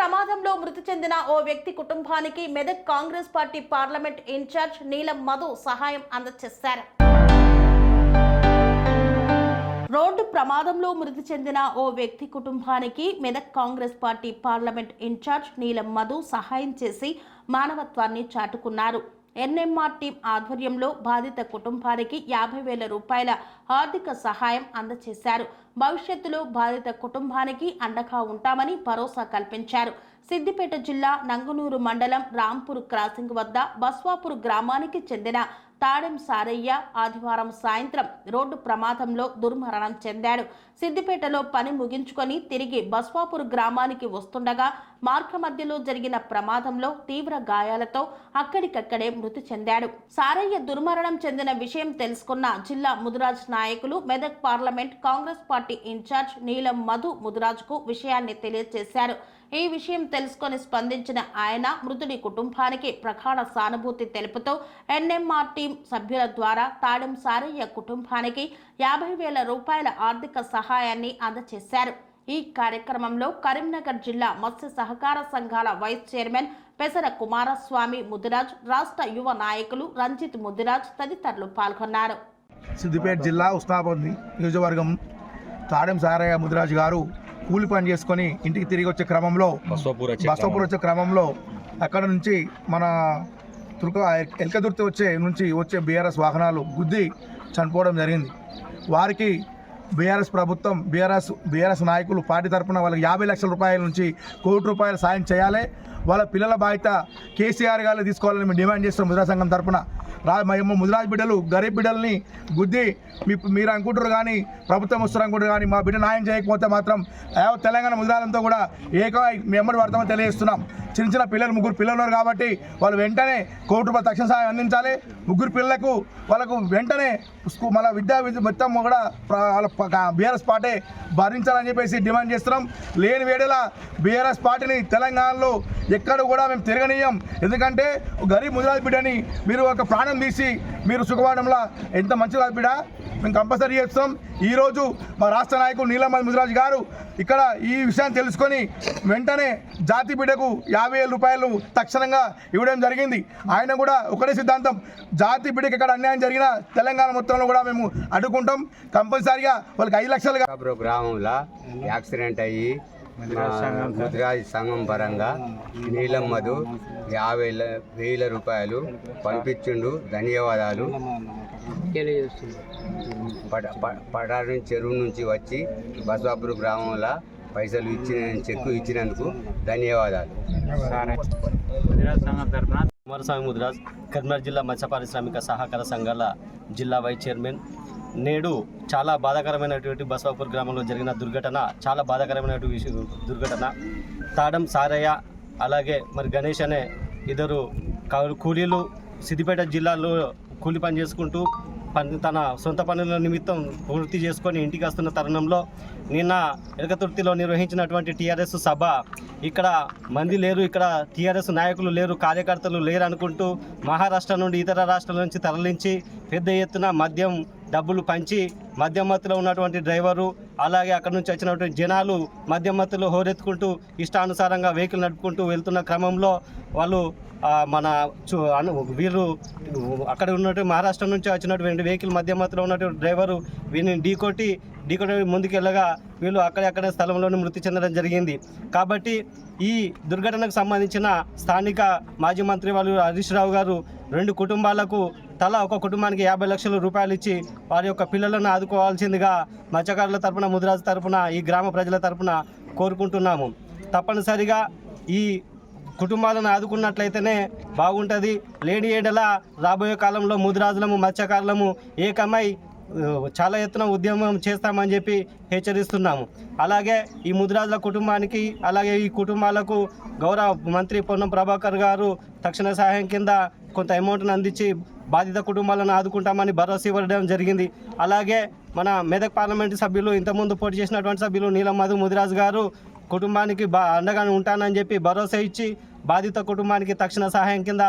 ప్రమాదంలో మృతి చెందిన ఓ వ్యక్తి కుటుంబానికి Medak Congress party parliament incharge Neelam Madhu సహాయం అందజేశారు. రోడ్డు ప్రమాదంలో మృతి చెందిన ఓ వ్యక్తి కుటుంబానికి Medak Congress party parliament incharge Neelam Madhu సహాయం చేసి మానవత్వాన్ని చాటుకున్నారు. ఎన్ఎంఆర్ టీం ఆధ్వర్యంలో బాధిత కుటుంబానికి 50,000 రూపాయల ఆర్థిక సహాయం అందజేశారు. భవిష్యత్తులో బాధిత కుటుంబానికి అండగా ఉంటామని భరోసా కల్పించారు. సిద్దిపేట జిల్లా నంగునూరు మండలం రాంపూర్ క్రాసింగ్ వద్ద బస్వాపూర్ గ్రామానికి చెందిన తాడెం సారయ్య ఆదివారం సాయంత్రం రోడ్డు ప్రమాదంలో దుర్మరణం చెందాడు. సిద్దిపేటలో పని ముగించుకొని తిరిగి బస్వాపూర్ గ్రామానికి వస్తుండగా మార్గ మధ్యలో జరిగిన ప్రమాదంలో తీవ్ర గాయాలతో అక్కడికక్కడే మృతి చెందాడు. సారయ్య దుర్మరణం చెందిన విషయం తెలుసుకున్న జిల్లా ముదిరాజ్ నాయకులు Medak parliament Congress party incharge Neelam Madhu ముదిరాజ్కు విషయాన్ని తెలియజేశారు. ఈ విషయం తెలుసుకొని స్పందించిన ఆయన మృతుడి కుటుంబానికి ప్రగాఢ సానుభూతి తెలుపుతూ ఎన్ఎంఆర్ టీం సభ్యుల ద్వారా తాడెం సారయ్య కుటుంబానికి 50,000 రూపాయల ఆర్థిక సహాయాన్ని అందజేశారు. ఈ కార్యక్రమంలో కరీంనగర్ జిల్లా మత్స్య సహకార సంఘాల వైస్ చైర్మన్ పెసర కుమారస్వామి ముదిరాజ్, రాష్ట్ర యువ నాయకులు రంజిత్ ముదిరాజ్ తదితరులు పాల్గొన్నారు. సిద్దిపేట జిల్లా ఉస్నాబాద్ నియోజకవర్గం తాడెం సారయ్య ముదిరాజ్ గారు కూలి పని చేసుకొని ఇంటికి తిరిగి వచ్చే క్రమంలో బస్వాపూర్ వచ్చే క్రమంలో అక్కడ నుంచి మన ఎల్కదుర్తి వచ్చే బీఆర్ఎస్ వాహనాలు గుద్ది చనిపోవడం జరిగింది. వారికి బీఆర్ఎస్ ప్రభుత్వం బీఆర్ఎస్ నాయకులు పార్టీ తరఫున వాళ్ళకి 50 లక్షల రూపాయల నుంచి 1 కోటి రూపాయలు సాయం చేయాలి. వాళ్ళ పిల్లల బాధ్యత కేసీఆర్ గారు తీసుకోవాలని మేము డిమాండ్ చేస్తాం. ముదిరాజ్ సంఘం తరఫున మేము ముదిరాజ్ బిడ్డలు గరీబ్ బిడ్డల్ని గుద్ది మీరు అనుకుంటారు కానీ ప్రభుత్వం వస్తారు అనుకుంటారు కానీ మా బిడ్డ న్యాయం చేయకపోతే మాత్రం తెలంగాణ ముదిరాజంతో కూడా మేము ఎమ్మడి పడతామని తెలియజేస్తున్నాం. చిన్న పిల్లలు 3 పిల్లలు ఉన్నారు కాబట్టి వాళ్ళు వెంటనే 1 కోటి రూపాయల తక్షణ సహాయం అందించాలి. 3 పిల్లలకు వాళ్ళకు వెంటనే మన విద్యా మొత్తం కూడా బీఆర్ఎస్ పార్టీ భరించాలని చెప్పేసి డిమాండ్ చేస్తున్నాం. లేని వేళలా బీఆర్ఎస్ పార్టీని తెలంగాణలో ఎక్కడ కూడా మేము తిరగనీయం. ఎందుకంటే గరీబ్ ముదిరాజ్ బిడ్డని మీరు ఒక ప్రాణం తీసి మీరు సుఖపడంలా ఎంత మంచిగా బిడ్డ మేము కంపల్సరీ చేస్తాం. ఈరోజు మా రాష్ట్ర నాయకుడు నీలం మధు ముదిరాజ్ గారు ఇక్కడ ఈ విషయాన్ని తెలుసుకొని వెంటనే జాతి బిడ్డకు 50,000 రూపాయలు తక్షణంగా ఇవ్వడం జరిగింది. ఆయన కూడా ఒకటే సిద్ధాంతం, జాతి బిడ్డకి ఎక్కడ అన్యాయం జరిగినా తెలంగాణ మొత్తంలో కూడా మేము అడ్డుకుంటాం. కంపల్సరీగా వాళ్ళకి 5 లక్షలుగా గ్రామంలో యాక్సిడెంట్ అయ్యి ముదిరాజ్ సంఘం పరంగా నీలం మధు 50,000 రూపాయలు పంపించిండు. ధన్యవాదాలు. పటారు చెరువు నుంచి వచ్చి బస్వాపూర్ గ్రామంలో పైసలు చెక్కు ఇచ్చినందుకు ధన్యవాదాలు. కుమారస్వామి ముదిరాజ్, కరీంనగర్ జిల్లా మత్స్య పారిశ్రామిక సహకార సంఘాల జిల్లా వైస్ చైర్మన్. నేడు చాలా బాధాకరమైనటువంటి బస్వాపూర్ గ్రామంలో జరిగిన దుర్ఘటన చాలా బాధాకరమైనటువంటి దుర్ఘటన. తాడెం సారయ్య అలాగే మరి గణేష్ అనే ఇద్దరు కూలీలు సిద్దిపేట జిల్లాలో కూలి పని చేసుకుంటూ తన సొంత పనుల నిమిత్తం పూర్తి చేసుకొని ఇంటికి వస్తున్న తరుణంలో నిన్న ఎలకతుర్తిలో నిర్వహించినటువంటి టీఆర్ఎస్ సభ ఇక్కడ మంది లేరు, ఇక్కడ టీఆర్ఎస్ నాయకులు లేరు, కార్యకర్తలు లేరు అనుకుంటూ మహారాష్ట్ర నుండి ఇతర రాష్ట్రాల నుంచి తరలించి పెద్ద ఎత్తున మద్యం డబ్బులు పంచి మద్యం మత్తులో ఉన్నటువంటి డ్రైవరు అలాగే అక్కడ నుంచి వచ్చినటువంటి జనాలు మద్యం మత్తులో హోరెత్తుకుంటూ ఇష్టానుసారంగా వెహికల్ నడుపుకుంటూ వెళ్తున్న క్రమంలో వాళ్ళు వీరు అక్కడ ఉన్నటువంటి మహారాష్ట్ర నుంచి వచ్చినటువంటి వెహికల్ మద్యం మత్తులో ఉన్నటువంటి డ్రైవరు వీరిని ఢీకొట్టి ముందుకెళ్ళగా వీళ్ళు అక్కడే స్థలంలోనే మృతి చెందడం జరిగింది. కాబట్టి ఈ దుర్ఘటనకు సంబంధించిన స్థానిక మాజీ మంత్రి వాళ్ళు హరీష్ రావు గారు 2 కుటుంబాలకు తలా ఒక కుటుంబానికి 50 లక్షల రూపాయలు ఇచ్చి వారి యొక్క పిల్లలను ఆదుకోవాల్సిందిగా మత్స్యకారుల తరపున ముదిరాజు తరపున ఈ గ్రామ ప్రజల తరపున కోరుకుంటున్నాము. తప్పనిసరిగా ఈ కుటుంబాలను ఆదుకున్నట్లయితేనే బాగుంటుంది. లేని ఏడల రాబోయే కాలంలో ముదిరాజులము మత్స్యకారులము ఏకమై చాలా ఎత్తున ఉద్యమం చేస్తామని చెప్పి హెచ్చరిస్తున్నాము. అలాగే ఈ ముదిరాజుల కుటుంబానికి అలాగే ఈ కుటుంబాలకు గౌరవ మంత్రి పొన్నం ప్రభాకర్ గారు తక్షణ సహాయం కింద కొంత అమౌంట్ను అందించి బాధిత కుటుంబాలను ఆదుకుంటామని భరోసా ఇవ్వడం జరిగింది. అలాగే మన మెదక్ పార్లమెంటు సభ్యులు ఇంతకుముందు పోటీ చేసినటువంటి సభ్యులు నీలం మధు ముదిరాజ్ గారు కుటుంబానికి అండగా ఉంటానని చెప్పి భరోసా ఇచ్చి బాధిత కుటుంబానికి తక్షణ సహాయం కింద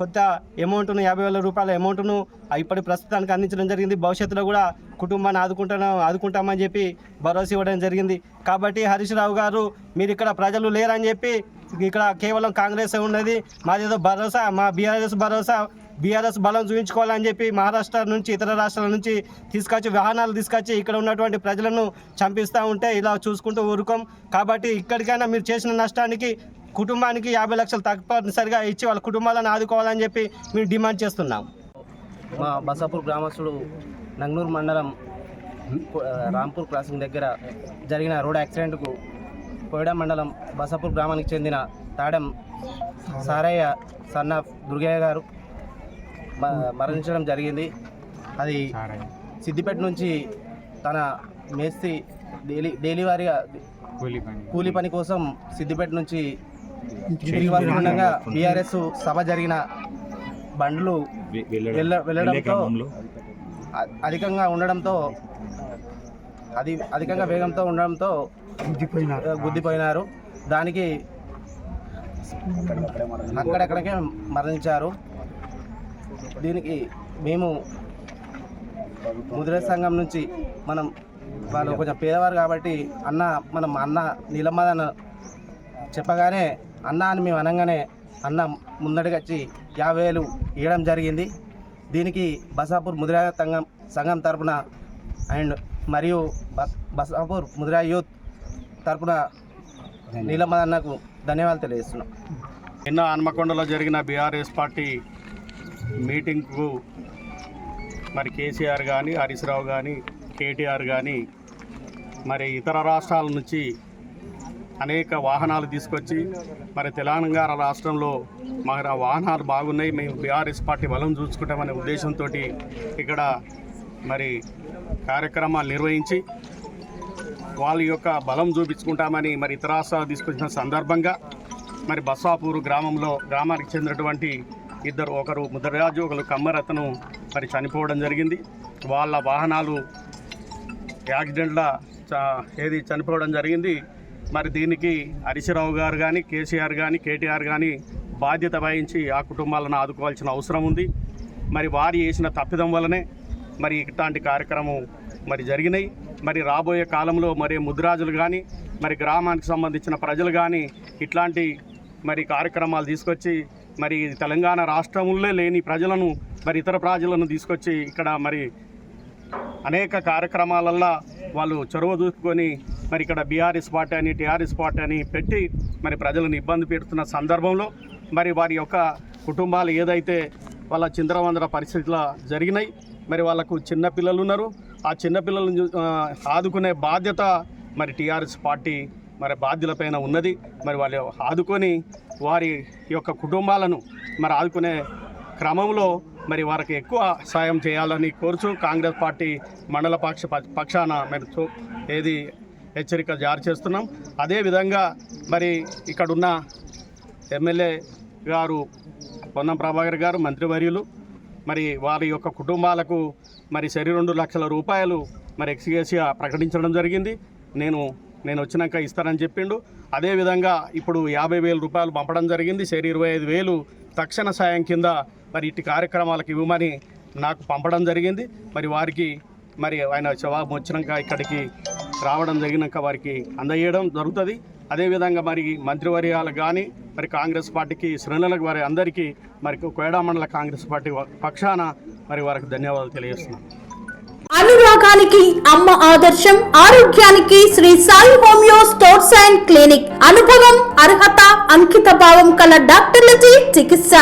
కొత్త అమౌంట్ను 50,000 రూపాయల అమౌంట్ను ఇప్పటి ప్రస్తుతానికి అందించడం జరిగింది. భవిష్యత్తులో కూడా కుటుంబాన్ని ఆదుకుంటామని చెప్పి భరోసా ఇవ్వడం జరిగింది. కాబట్టి హరీష్ రావు గారు మీరు ఇక్కడ ప్రజలు లేరని చెప్పి ఇక్కడ కేవలం కాంగ్రెస్ ఉన్నది, మాదేదో భరోసా, మా బీఆర్ఎస్ బలం చూపించుకోవాలని చెప్పి మహారాష్ట్ర నుంచి ఇతర రాష్ట్రాల నుంచి వాహనాలు తీసుకొచ్చి ఇక్కడ ఉన్నటువంటి ప్రజలను చంపిస్తూ ఉంటే ఇలా చూసుకుంటూ ఊరుకోం. కాబట్టి ఇక్కడికైనా మీరు చేసిన నష్టానికి కుటుంబానికి 50 లక్షలు తప్పనిసరిగా ఇచ్చి వాళ్ళ కుటుంబాలను ఆదుకోవాలని చెప్పి మేము డిమాండ్ చేస్తున్నాం. మా బసాపూర్ గ్రామస్తుడు నంగనూరు మండలం రాంపూర్ క్రాసింగ్ దగ్గర జరిగిన రోడ్ యాక్సిడెంట్కు కోయడా మండలం బసాపూర్ గ్రామానికి చెందిన తాడెం సారయ్య సన్న దుర్గయ్య గారు మరణించడం జరిగింది. అది సిద్దిపేట నుంచి తన మేస్త్రి డైలీ వారీగా కూలీ పని కోసం సిద్దిపేట నుంచి తిరిగి వస్తుండగా బీఆర్ఎస్ సభ జరిగిన బండ్లు వెళ్ళడంతో అధికంగా వేగంతో ఉండడంతో గుద్దిపోయినారు. దానికి అక్కడక్కడికే మరణించారు. దీనికి మేము ముద్ర సంఘం నుంచి వాళ్ళు కొంచెం పేదవారు కాబట్టి అన్న నీలమ్మదన్న చెప్పగానే అన్న అని మేము అనగానే అన్న ముందడికి వచ్చి 50,000 ఇవ్వడం జరిగింది. దీనికి బసాపూర్ ముద్రా సంఘం తరపున అండ్ మరియు బసాపూర్ ముద్రా యూత్ తరపున నీలమ్మదన్నకు ధన్యవాదాలు తెలియజేస్తున్నాం. నిన్న హన్మకొండలో జరిగిన బీఆర్ఎస్ పార్టీ మీటింగ్కు మరి కేసీఆర్ కానీ, హరీష్ రావు కానీ, కేటీఆర్ కానీ మరి ఇతర రాష్ట్రాల నుంచి అనేక వాహనాలు తీసుకొచ్చి మరి తెలంగాణ రాష్ట్రంలో మరి ఆ వాహనాలు బాగున్నాయి, మేము బీఆర్ఎస్ పార్టీ బలం చూసుకుంటామనే ఉద్దేశంతో ఇక్కడ మరి కార్యక్రమాలు నిర్వహించి వాళ్ళ యొక్క బలం చూపించుకుంటామని మరి ఇతర రాష్ట్రాలు తీసుకొచ్చిన సందర్భంగా మరి బసాపూర్ గ్రామానికి చెందినటువంటి ఇద్దరు, ఒకరు ముద్రరాజు, ఒకరు కమ్మరతను మరి చనిపోవడం జరిగింది. వాళ్ళ వాహనాలు యాక్సిడెంట్లో చనిపోవడం జరిగింది. మరి దీనికి హరీష్ రావు గారు కానీ, కేసీఆర్ కానీ, కేటీఆర్ కానీ బాధ్యత వహించి ఆ కుటుంబాలను ఆదుకోవాల్సిన అవసరం ఉంది. మరి వారు చేసిన తప్పిదం వల్లనే మరి ఇట్లాంటి కార్యక్రమం మరి జరిగినాయి. మరి రాబోయే కాలంలో మరి ముద్రాజులు కానీ, మరి గ్రామానికి సంబంధించిన ప్రజలు కానీ ఇట్లాంటి మరి కార్యక్రమాలు తీసుకొచ్చి మరి తెలంగాణ రాష్ట్రంలో లేని ప్రజలను మరి ఇతర ప్రజలను తీసుకొచ్చి ఇక్కడ మరి అనేక కార్యక్రమాలల్లో వాళ్ళు చొరవ చూసుకొని మరి ఇక్కడ బీఆర్ఎస్ పార్టీ అని, టీఆర్ఎస్ పార్టీ అని పెట్టి మరి ప్రజలను ఇబ్బంది పెడుతున్న సందర్భంలో మరి వారి యొక్క కుటుంబాలు ఏదైతే వాళ్ళ చిందరవందర పరిస్థితుల్లో జరిగినాయి, మరి వాళ్ళకు చిన్నపిల్లలు ఉన్నారు, ఆ చిన్నపిల్లలను ఆదుకునే బాధ్యత మరి టీఆర్ఎస్ పార్టీ మరి బాధ్యులపైన ఉన్నది. మరి వాళ్ళు ఆదుకొని వారి యొక్క కుటుంబాలను మరి ఆదుకునే క్రమంలో మరి వారికి ఎక్కువ సాయం చేయాలని కోరుచు కాంగ్రెస్ పార్టీ మండల పక్షాన మేము హెచ్చరిక జారీ చేస్తున్నాం. అదేవిధంగా మరి ఇక్కడున్న ఎమ్మెల్యే గారు పొన్నం ప్రభాకర్ గారు, మంత్రివర్యులు మరి వారి యొక్క కుటుంబాలకు మరి 2 లక్షల రూపాయలు మరి ఎక్స్గ్రేషియా ప్రకటించడం జరిగింది. నేను వచ్చినాక ఇస్తానని చెప్పిండు. అదేవిధంగా ఇప్పుడు 50,000 రూపాయలు పంపడం జరిగింది. 25,000 తక్షణ సాయం కింద మరి ఇటు కార్యక్రమాలకు ఇవ్వమని నాకు పంపడం జరిగింది. మరి వారికి మరి ఆయన జవాబు వచ్చినాక ఇక్కడికి రావడం జరిగినాక వారికి అందజేయడం జరుగుతుంది. అదేవిధంగా మరి మంత్రివర్యాలకు కానీ మరి కాంగ్రెస్ పార్టీకి శ్రేణులకు వారి అందరికీ మరి కోయడా మండల కాంగ్రెస్ పార్టీ పక్షాన మరి వారికి ధన్యవాదాలు తెలియజేస్తున్నాను. అనురాగానికి అమ్మ ఆదర్శం, ఆరోగ్యానికి Sri Sai homeo stores and clinic. అనుభవం, అర్హత, అంకిత భావం కల డాక్టర్లచే చికిత్స.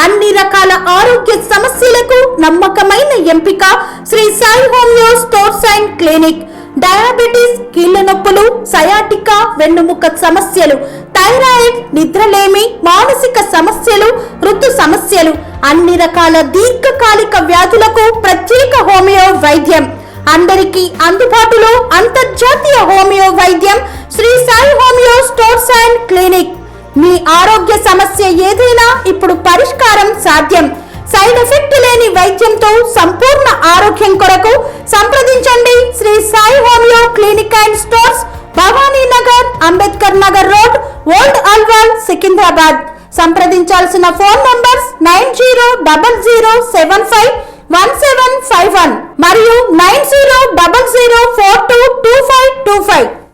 అన్ని రకాల ఆరోగ్య సమస్యలకు నమ్మకమైన ఎంపిక Sri Sai homeo stores and clinic. Diabetes, కీళ్ల నొప్పులు, సయాటికా, వెన్నుముక సమస్యలు, థైరాయిడ్, నిద్రలేమి, మానసిక సమస్యలు, ఋతు సమస్యలు, అన్ని రకాల దీర్ఘకాలిక వ్యాధులకు ప్రత్యేక హోమియో వైద్యం. అందరికీ అందుబాటులో అంతర్జాతీయ హోమియో వైద్యం Shri Sai homeo stores and clinic. మీ ఆరోగ్య సమస్య ఏదైనా ఇప్పుడు పరిష్కారం సాధ్యం. సైడ్ ఎఫెక్ట్ లేని వైద్యంతో సంపూర్ణ ఆరోగ్యం కొరకు సంప్రదించండి Shri Sai homeo clinic and stores, Bhavani Nagar, Ambedkar Nagar road, old Alwal, Secunderabad. సంప్రదించాల్సిన ఫోన్ నంబర్స్ 9000751751 మరియు